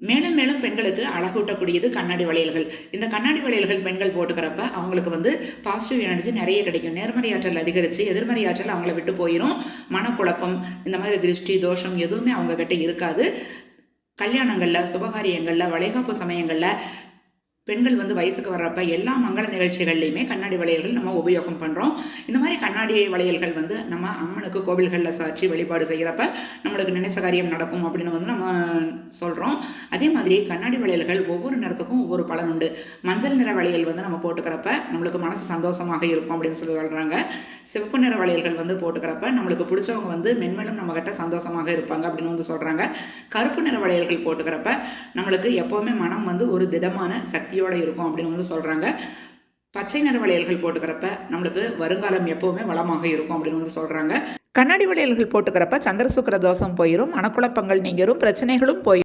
மேலும் மேலும் பெண்களுக்கு அழகூட்டக்கூடியது கண்ணாடி வளையல்கள். இந்த கண்ணாடி வளையல்கள் பெண்கள் போட்டுக்கிறப்ப அவங்களுக்கு பாசிட்டிவ் எனர்ஜி நிறைய கிடைக்கும். நேர்மறை ஆற்றல் அதிகரித்து எதிர்மறை ஆற்றல் அவங்கள விட்டு போயிடும். மனக்குழப்பம், இந்த மாதிரி திருஷ்டி தோஷம் எதுவுமே அவங்க கிட்ட இருக்காது. கல்யாணங்களில், சுபகாரியங்களில், வளைகாப்பு சமயங்களில் பெண்கள் வயசுக்கு வர்றப்ப எல்லா மங்கள நிகழ்ச்சிகள்லையுமே கண்ணாடி வளையல்கள் நம்ம உபயோகம் பண்ணுறோம். இந்த மாதிரி கண்ணாடி வளையல்கள் நம்ம அம்மனுக்கு கோவில்களில் சாட்சி வழிபாடு செய்கிறப்ப நம்மளுக்கு நினைச்ச காரியம் நடக்கும் அப்படின்னு நம்ம சொல்கிறோம். அதே மாதிரி கண்ணாடி வளையல்கள் ஒவ்வொரு நேரத்துக்கும் ஒவ்வொரு பலன் உண்டு. மஞ்சள் நிற வளையல் நம்ம போட்டுக்கிறப்ப நம்மளுக்கு மனசு சந்தோஷமாக இருக்கும் அப்படின்னு சொல்லி சொல்கிறாங்க. சிவப்பு நிற வளையல்கள் போட்டுக்கிறப்ப நம்மளுக்கு பிடிச்சவங்க மென்மேலும் நம்மகிட்ட சந்தோஷமாக இருப்பாங்க அப்படின்னு சொல்கிறாங்க. கருப்பு நிற வளையல்கள் போட்டுக்கிறப்ப நம்மளுக்கு எப்போவுமே மனம் ஒரு திடமான சக்தியோடு இருக்கும் அப்படின்னு சொல்கிறாங்க. பச்சை நிற வளையல்கள் போட்டுக்கிறப்ப நம்மளுக்கு வருங்காலம் எப்போவுமே வளமாக இருக்கும் அப்படின்னு சொல்கிறாங்க. கண்ணாடி வளையல்கள் போட்டுக்கிறப்ப சந்திர சுக்கிர தோஷம் போயிடும், மனக்குழப்பங்கள் நீங்கிரும், பிரச்சனைகளும் போயிடும்.